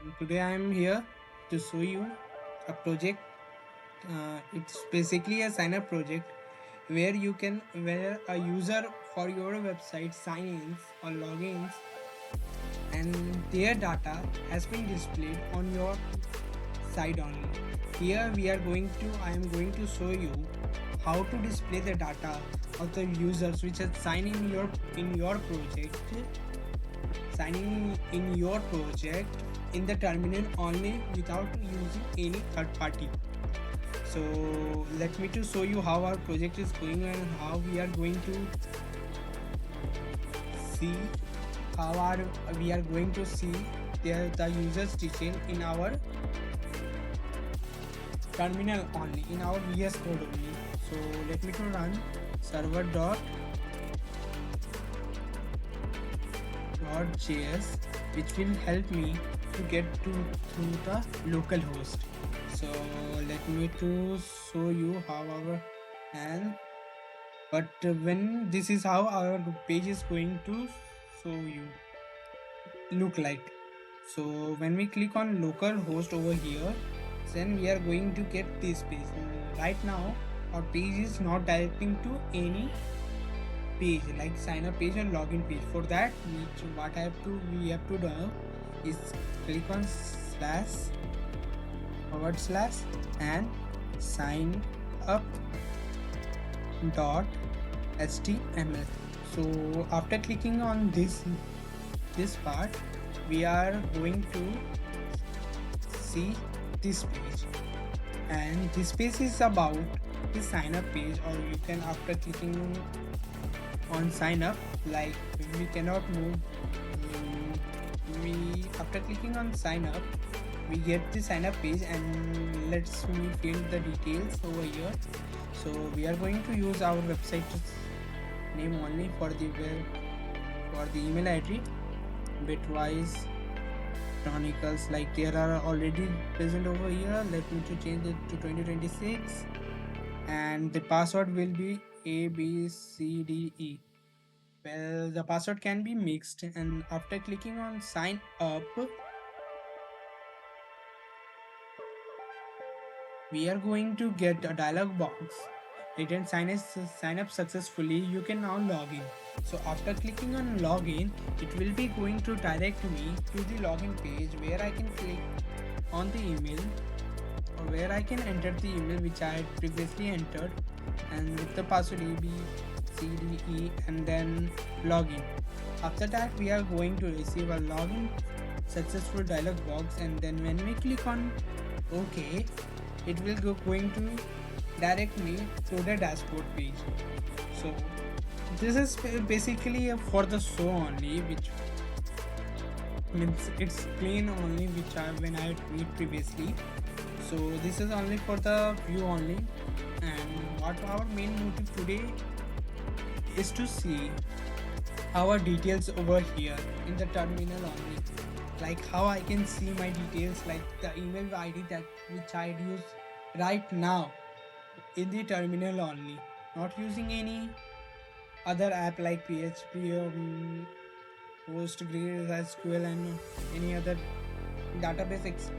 Today I am here to show you a project. It's basically a sign up project where a user for your website sign ins or logins and their data has been displayed on your side only. Here I am going to show you how to display the data of the users which are signing in your project in the terminal only without using any third party. So let me to show you how our project is going and how we are going to see how are we are going to see the users detail in our terminal only, in our VS code only. So let me to run server.js, which will help me to get to through the local host. So let me to show you how our and but when this is how our page is going to show you look like. So when we click on local host over here, then we are going to get this page. Right now our page is not directing to any page like sign up page or login page. For that we have to do is click on / and sign up .html. So after clicking on this part, we are going to see this page, and this page is about the sign up page, or you can after clicking on sign up, like we cannot move. We after clicking on sign up, we get the sign up page and let's me fill the details over here. So we are going to use our website name only for the email ID bitwise chronicles, like there are already present over here. Let me to change it to 2026, and the password will be ABCDE. Well, the password can be mixed, and after clicking on sign up, we are going to get a dialog box written sign up successfully, you can now log in. So after clicking on login, it will be going to direct me to the login page where I can click on the email, or where I can enter the email which I had previously entered, and with the password ABCDE, and then login. After that we are going to receive a login successful dialog box, and then when we click on OK, it will going to direct me to the dashboard page. So this is basically for the show only, which means it's plain only which when I tweet previously. So this is only for the view only, and what our main motive today is to see our details over here in the terminal only, like how I can see my details, like the email ID that which I use right now in the terminal only, not using any other app like PHP or PostgreSQL and any other database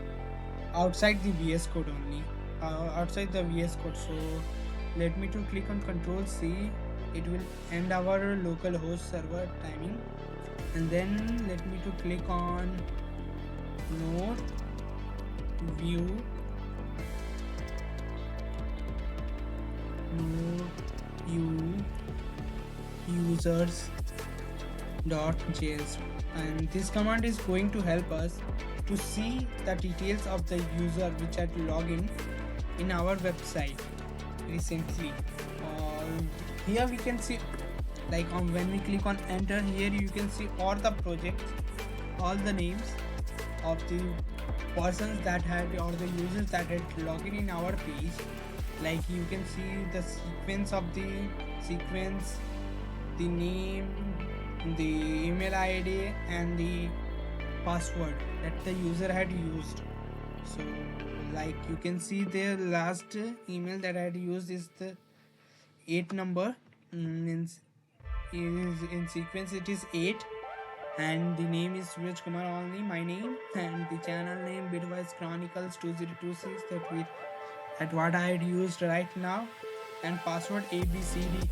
outside the VS code only, outside the VS code. So let me to click on Control C. It will end our local host server timing, and then let me to click on Node View users.js, and this command is going to help us to see the details of the user which had login in our website recently. Here we can see, like when we click on enter, here you can see all the projects, all the names of the persons that had, or the users that had logged in our page. Like you can see the sequence, the name, the email ID, and the password that the user had used. So like you can see the last email that I had used is the 8 number, means is in sequence it is 8, and the name is Suraj Kumar only, my name, and the channel name Bitwise Chronicles 2026, that what I had used right now, and password ABCDE.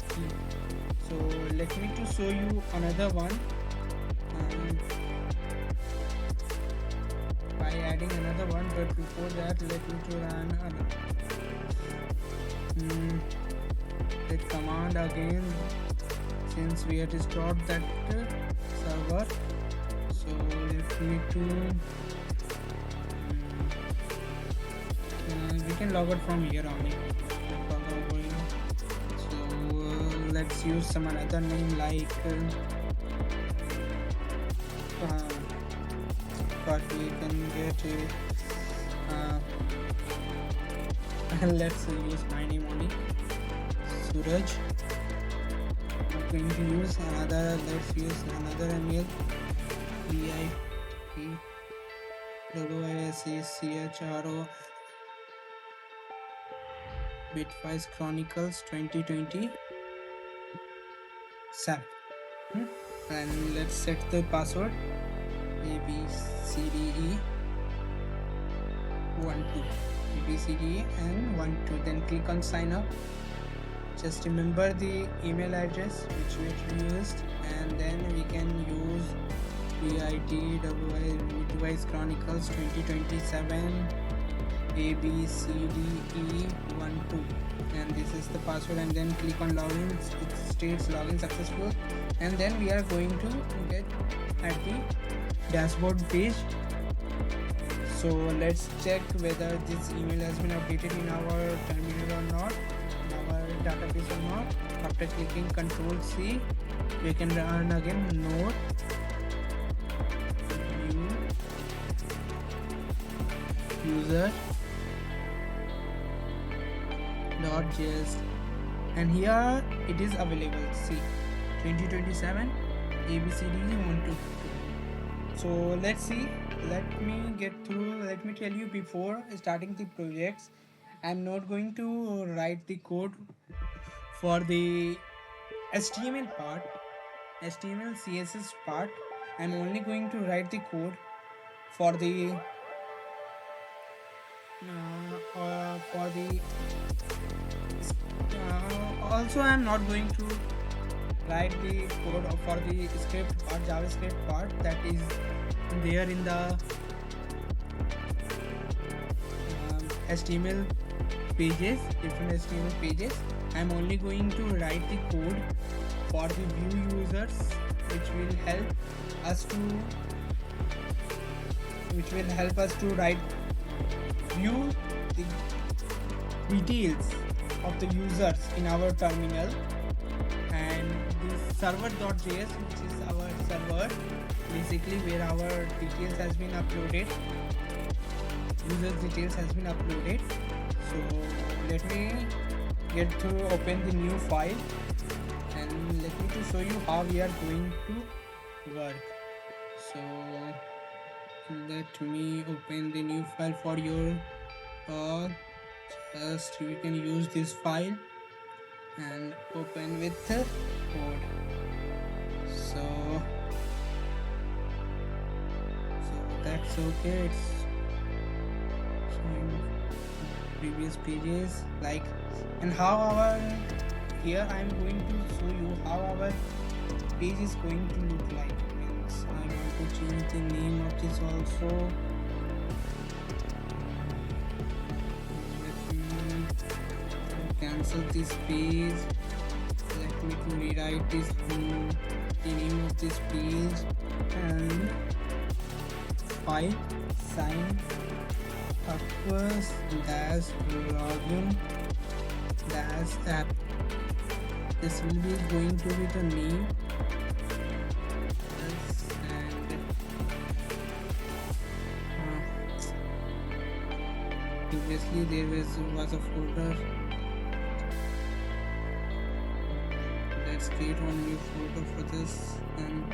So let me to show you another one by adding another one, but before that let me to run that command again, since we had stopped that server. So let me to we can log out from here only. So let's use some another name like but we can get let's use my name only, Suraj. I'm going to use another, let's use another email, BIPWISECHRO Bitwise Chronicles 2027. And let's set the password ABCDE 12, ABCDE and 12. Then click on sign up. Just remember the email address which we used, and then we can use Bitwise Chronicles 2027 ABCDE 12, and this is the password, and then click on login. It states login successful, and then we are going to get at the dashboard page. So let's check whether this email has been updated in our terminal or not, in our database or not. After clicking Ctrl C, we can run again Node user .js, and here it is available. See, 2027 ABCD 12. So let's see. Let me get through. Let me tell you, before starting the projects, I'm not going to write the code for the HTML part, HTML CSS part. I'm only going to write the code for the also I'm not going to write the code for the script or JavaScript part that is there in the HTML pages, different HTML pages. I'm only going to write the code for the view users, which will help us to write view the details of the users in our terminal, and this server.js, which is our server, basically where our details has been uploaded, users details has been uploaded. So let me get to open the new file, and let me to show you how we are going to work. So let me open the new file for your just we can use this file and open with the code. So that's okay. It's showing previous pages, like, and how our here I'm going to show you how our page is going to look like. Means I want to change the name of this also. Let me cancel this page. Let me to rewrite this the name of this page, and file sign up dash login dash app. This will be going to be the name. And previously there was a folder. Let's create one new folder for this, and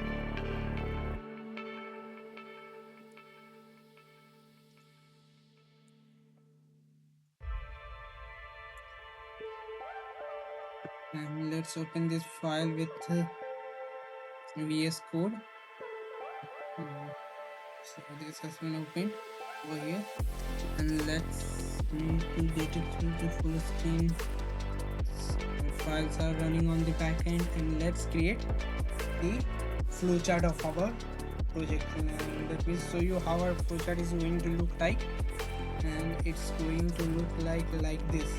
let's open this file with VS Code. So this has been opened over here, and let's need to get it through the full screen. So files are running on the backend, and let's create the flowchart of our project, and let me show you how our flowchart is going to look like. And it's going to look like this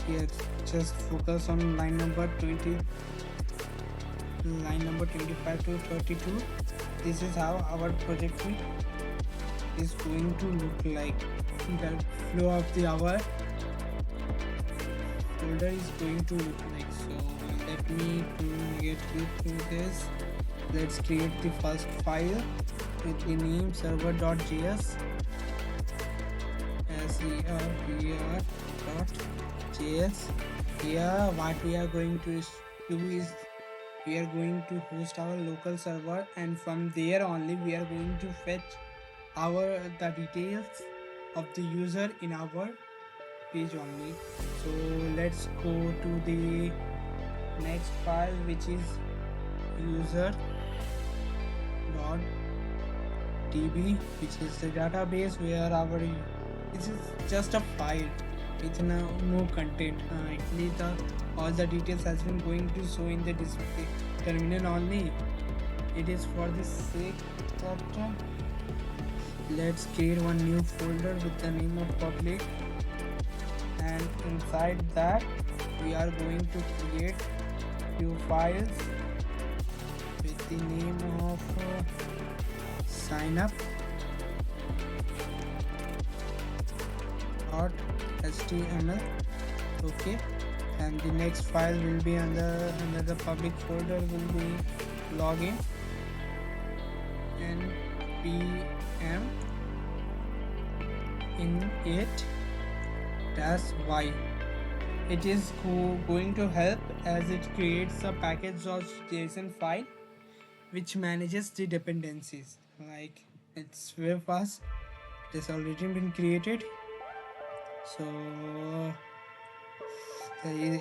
here. Just focus on line number 25 to 32. This is how our project is going to look like. The flow of the our folder is going to look like. So let me to get you through this. Let's create the first file with the name server.js, server.js. Here what we are going to do is we are going to host our local server, and from there only we are going to fetch the details of the user in our page only. So let's go to the next file, which is user.db, which is the database where this is just a file with no content. Actually all the details has been going to show in the display terminal only. It is for the sake of let's create one new folder with the name of public, and inside that we are going to create few files with the name of signup.html. Okay, and the next file will be under the public folder will be login npm init-y. It is going to help as it creates a package.json file which manages the dependencies. Like, it's very fast. It has already been created. So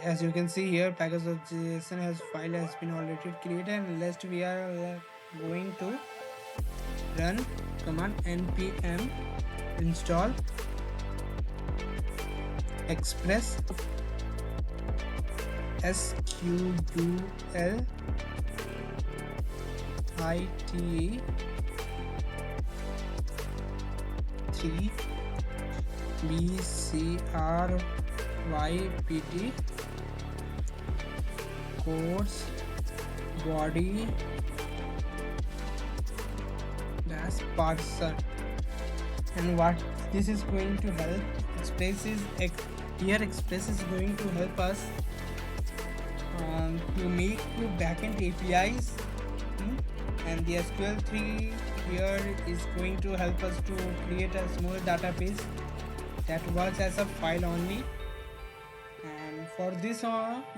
as you can see here, package.json file has been already created, and next we are going to run command npm install express SQLite3 bcrypt codes body dash parser. And what this is going to help, Express is Express is going to help us to make backend APIs, and the SQL3 here is going to help us to create a small database that works as a file only. And for this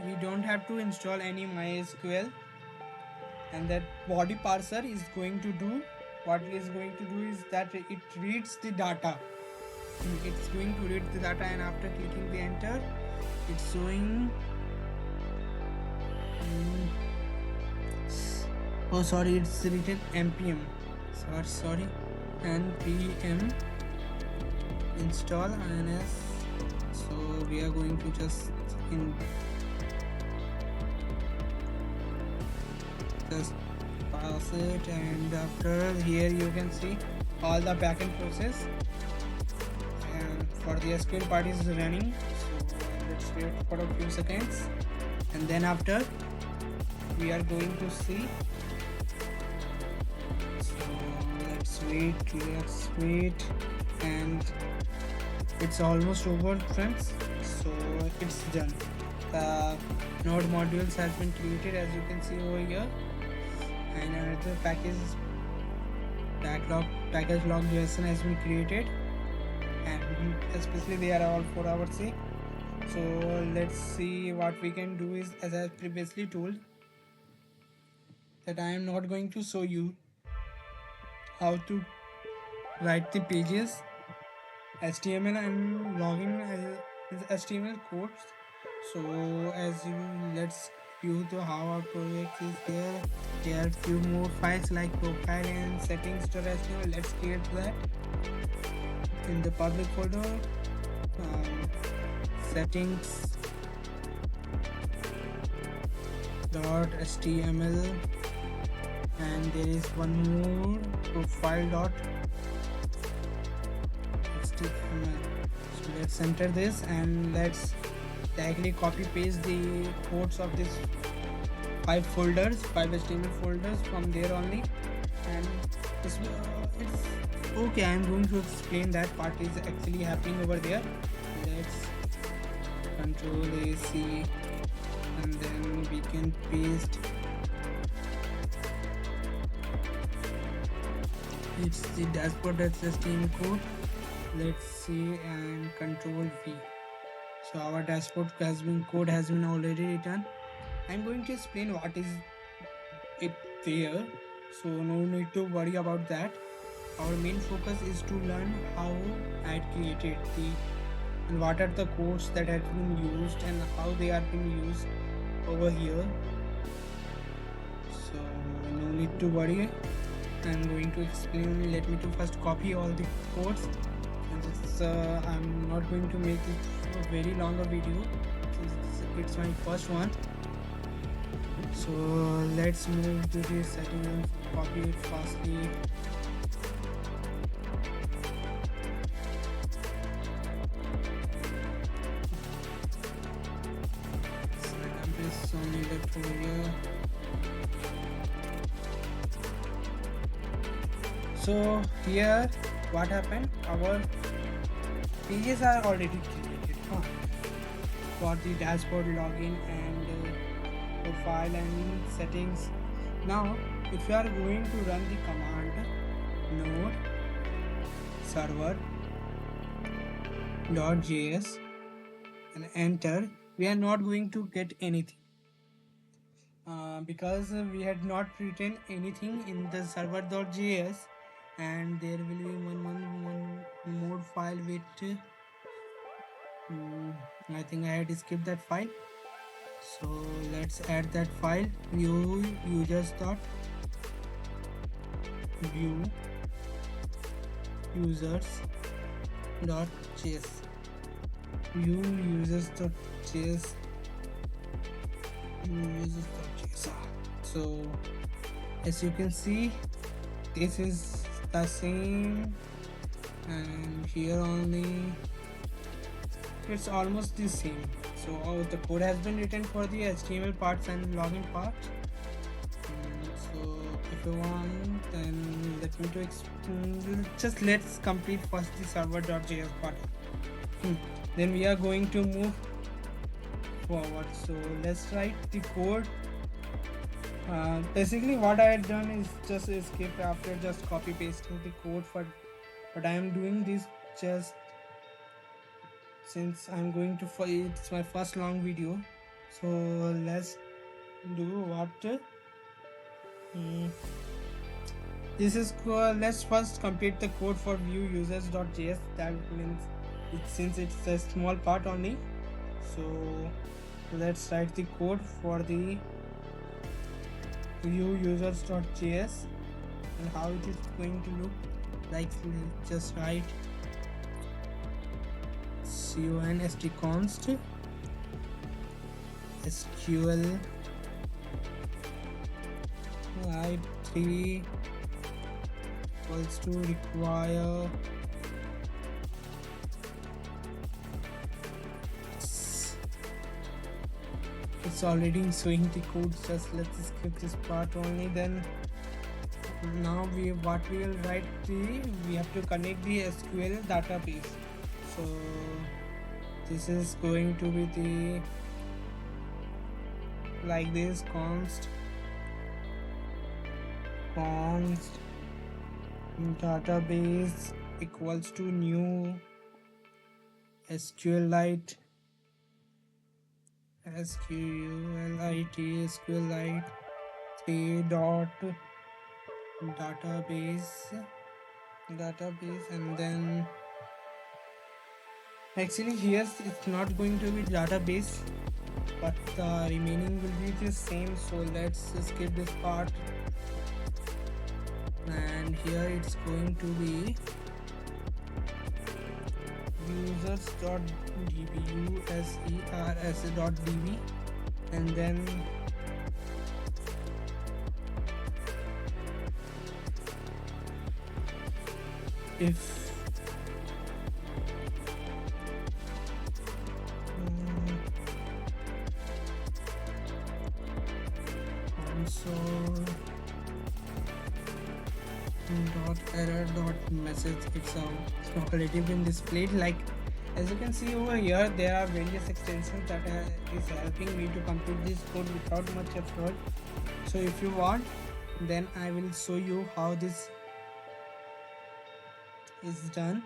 we don't have to install any MySQL, and that body parser is going to do what it is going to do is that it reads the data. It's going to read the data, and after clicking the enter, it's showing oh sorry, it's written npm sorry npm install ins. So we are going to just pass it, and after here you can see all the backend process, and for the SQL part is running. So let's wait for a few seconds, and then after we are going to see. So let's wait, and it's almost over, friends. So it's done. The node modules has been created, as you can see over here, and another package log JSON has been created, and especially they are all for our sake. So let's see what we can do is, as I previously told, that I am not going to show you how to write the pages HTML and login as HTML codes. So let's you to how our project is there. There are few more files like profile and settings.html. Let's create that in the public folder. Settings dot html, and there is one more profile dot html. So let's enter this and let's directly copy paste the codes of this five HTML folders from there only. And it's okay. I'm going to explain that part is actually happening over there. Let's control AC and then we can paste. It's the dashboard.html code. Let's see and control V. So our dashboard code has been already written. I'm going to explain what is it there, so no need to worry about that. Our main focus is to learn how I had created and what are the codes that have been used and how they are being used over here. So no need to worry. I'm going to explain. Let me to first copy all the codes. I'm not going to make it a very longer video since it's my first one. So let's move to the setting and copy it fastly. This only left over here. So here what happened, our pages are already created for the dashboard login and profile and settings. Now if you are going to run the command node server.js and enter, we are not going to get anything because we had not written anything in the server.js, and there will be one more file with I think I had skipped that file. So let's add that file, view users.js So as you can see, this is the same, and here only it's almost the same. So the code has been written for the HTML parts and login parts. So if you want, then let me to explain. Just let's complete first the server.js part. Then we are going to move forward. So let's write the code. Basically what I had done is just skip after just copy pasting the code but I am doing this just since I'm going to it's my first long video. So let's do what this is let's first complete the code for view users.js. That means since it's a small part only, so let's write the code for the view users.js and how it is going to look like. Just write const SQLite3 equals to require it's already showing the code. Just let's skip this part only. Then now we will write we have to connect the SQL database. So this is going to be the like this const database equals to new SQLite 3 dot database, and then actually here it's not going to be database, but the remaining will be the same. So let's skip this part, and here it's going to be users.db, and then if console dot error dot message, it's already been displayed. Like as you can see over here, there are various extensions that is helping me to complete this code without much effort. So if you want, then I will show you how this is done.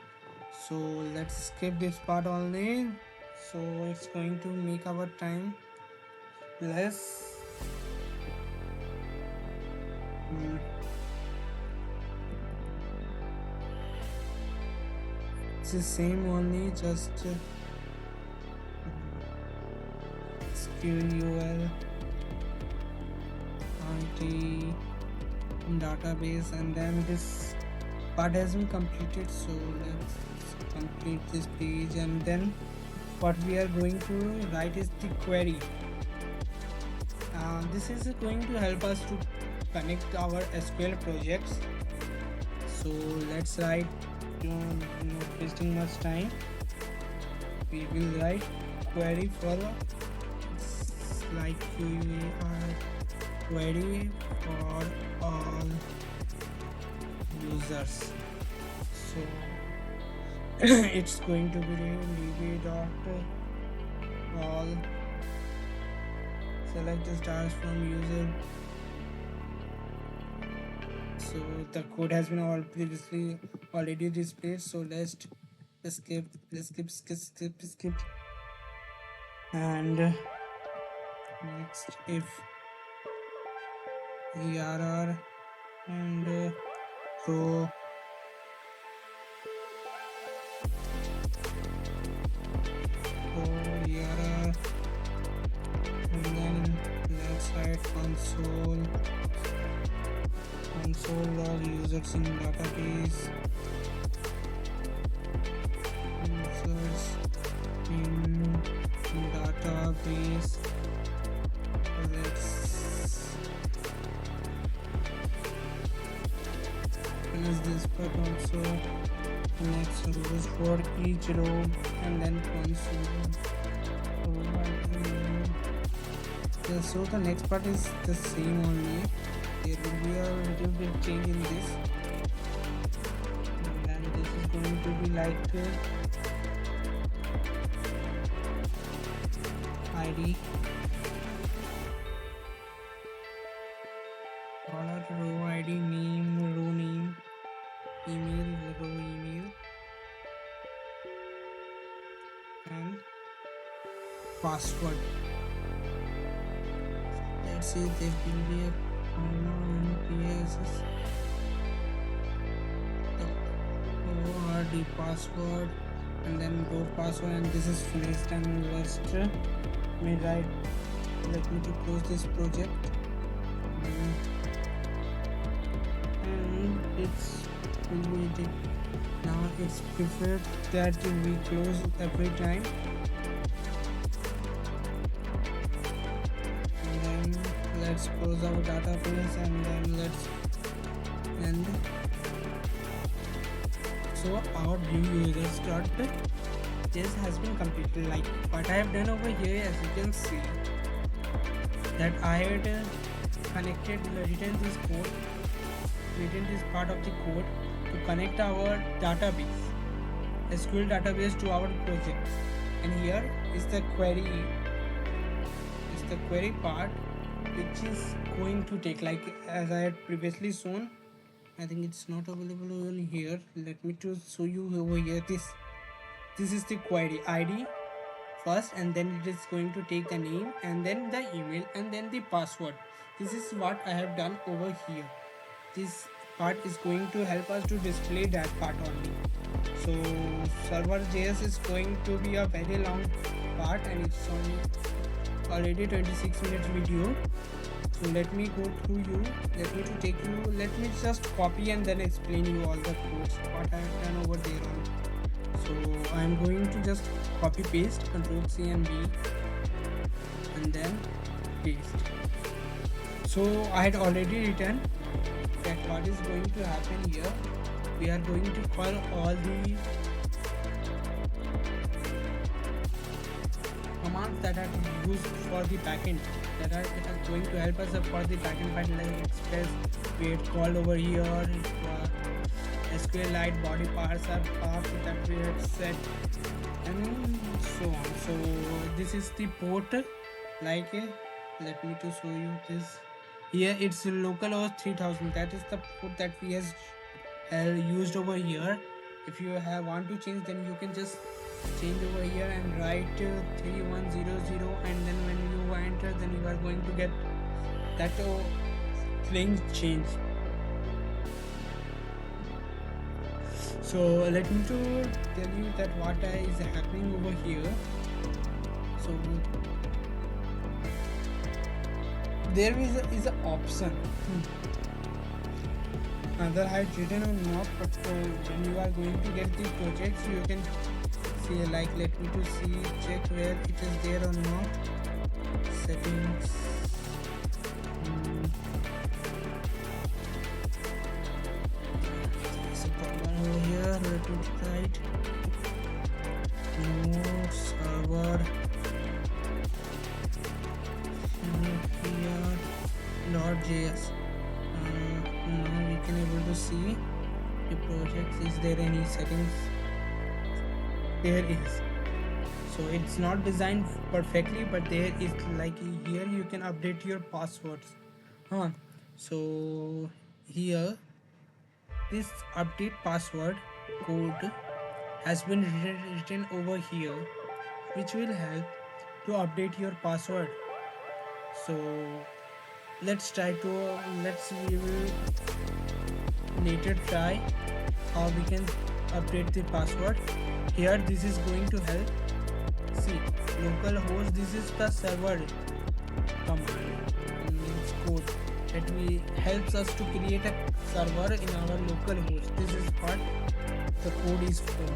So let's skip this part only, so it's going to make our time less. It's the same only, just SQL IT database, and then this part has been completed. So let's complete this page, and then what we are going to write is the query. This is going to help us to connect our SQL projects. So let's write, not wasting much time, we will write query for like query for all users. So it's going to be db dot all, select the stars from user. So the code has been already displayed. So let's skip, and next if err and row error, and then let's write console log users in database, users in database. Let's finish this part also. Next rows for each row, and then console. So the next part is the same only. There will be a little bit change in this, and then this is going to be like ID dollar row ID, name row name, email row email, and password. Let's see, there will be a the password, and then row password, and this is finished. And let's me write, let me to close this project, and it's will be now it's preferred that we close every time, and then let's close our database, and then let's end. So our new users.js has been completed. Like what I have done over here, as you can see, that I had written this part of the code to connect our database, SQL database, to our project. And here is the query part, which is going to take, like as I had previously shown. I think it's not available on here. Let me to show you over here. This is the query ID first, and then it is going to take the name, and then the email, and then the password. This is what I have done over here. This part is going to help us to display that part only. So server.js is going to be a very long part, and it's only already 26 minutes video. So let me go through you, let me just copy and then explain you all the codes what I have done over there on. So I'm going to just copy paste, control C and V, and then paste. So I had already written that what is going to happen here. We are going to call all the commands that are used for the backend, that are going to help us for the backend part, like Express, we had called over here, SQLite body parser path that we had set, and so on. So this is the port, like let me to show you this. Here it's localhost 3000, that is the port that we has used over here. If you want to change, then you can just change over here and write 3100, and then when you enter, then you are going to get that thing change. So let me to tell you that what is happening over here. So there is an option either I had written or not, but when you are going to get the projects, you can see, like let me to see, check where it is there or not. Settings, there's a problem over here. Let me write node server here Node.js. Now we can able to see the projects. Is there any settings? There is. So it's not designed perfectly, but there is, like here you can update your passwords. So here this update password code has been written over here, which will help to update your password. So we will later try how we can update the password. Here this is going to help. See, localhost, this is the server command, means code that helps us to create a server in our local host. This is what the code is for,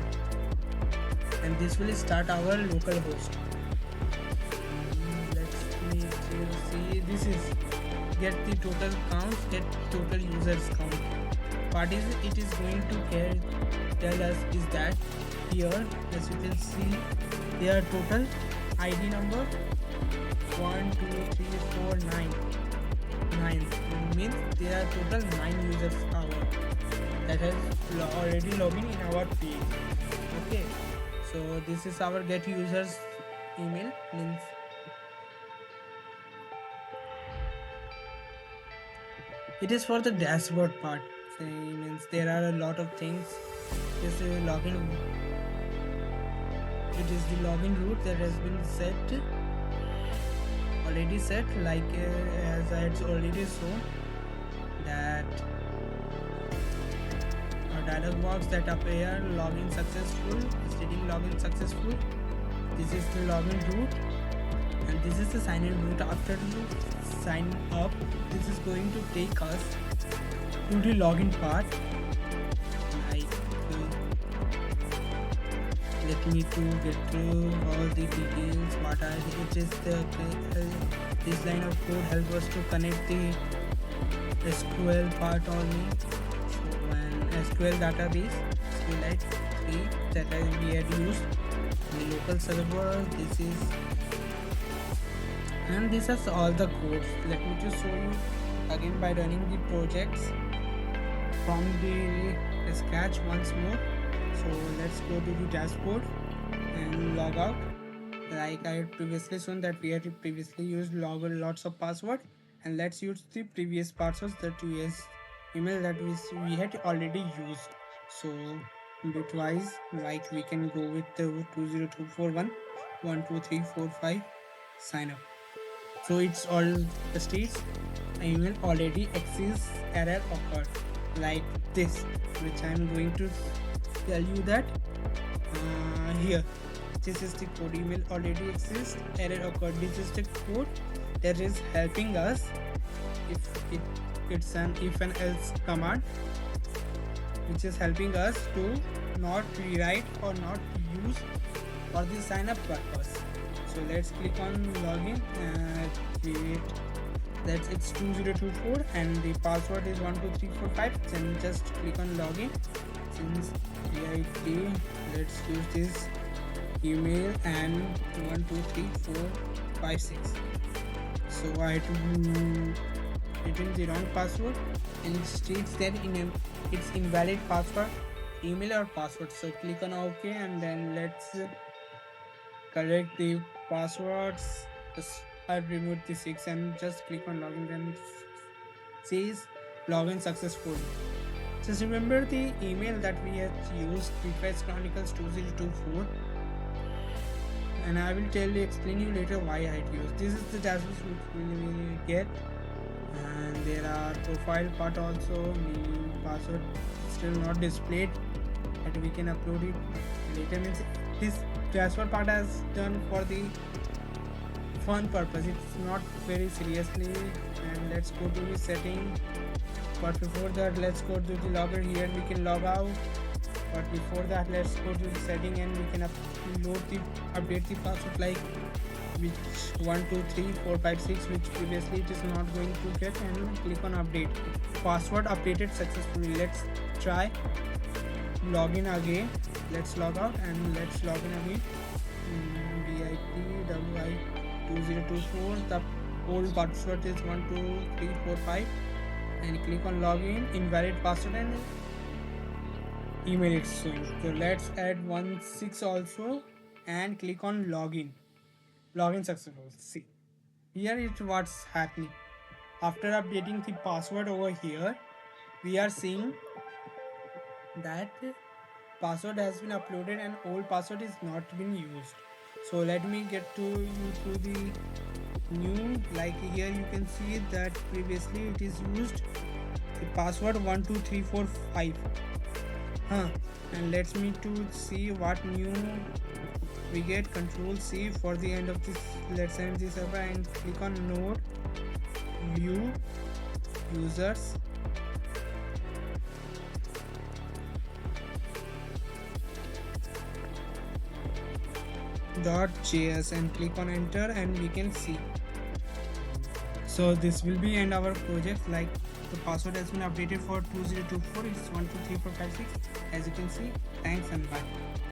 and this will start our local host. Let's see, this is get the total count, get total users count. What is it is going to tell us is that here, as you can see, their total ID number 1 2 3 4 9 means there are total 9 users that has already logged in our page. Okay, so this is our get users email, means it is for the dashboard part. So means there are a lot of things. This login, it is the login route that has been already set, like as I had already shown that a dialog box that appear login successful, stating login successful. This is the login route, and this is the sign in route. After you sign up, this is going to take us to the login part. Let me to get through all the details. What are it is the this line of code help us to connect the SQL part only. So an SQL database, SQLite3 that we had used the local server. This is, and this is all the codes. Let me just show you again by running the projects from the scratch once more. So let's go to the dashboard and log out. Like I had previously shown that we had previously used lots of password, and let's use the previous passwords that email that we had already used. So bitwise, like we can go with the 20241 12345 sign up. So it's all the states email already exists error occurred, like this, which I'm going to tell you that here This is the code. Email already exists. Error occurred. This is the code that is helping us. If it's an if and else command, which is helping us to not rewrite or not use for the sign up purpose. So let's click on login and create. That's it's 2024 and the password is 12345. Then just click on login. Since VIT, let's use this email and 123456. So I written the wrong password and it states that it's invalid password, email or password. So click on OK and then let's correct the passwords. Just I've removed the 6 and just click on login. Then it says login successful. Just remember the email that we had used, Refresh Chronicles 2024, and I will explain you later why I had used. This is the dashboard which we will get, and there are profile part also. The password still not displayed, and we can upload it later. Means this dashboard part has done for the fun purpose. It's not very seriously. And let's go to the setting. But before that, let's go to the logger. Here we can log out. But before that, let's go to the setting and we can update the password like which 123456, which previously it is not going to get, and click on update. Password updated successfully. Let's try login again. Let's log out and let's log in again. BITWI2024. The old password is 12345. And click on login, invalid password, and email it soon. So let's add 16 also and click on login. Login successful. See, here is what's happening. After updating the password over here, we are seeing that password has been uploaded and old password is not been used. So let me get to the new. Like here you can see that previously it is used the password 12345. And let's me to see what new we get. Control C for the end of this. Let's end this server and click on node view users. .js and click on enter and we can see. So this will be end our project. Like the password has been updated for 2024. It's 123456. As you can see. Thanks and bye.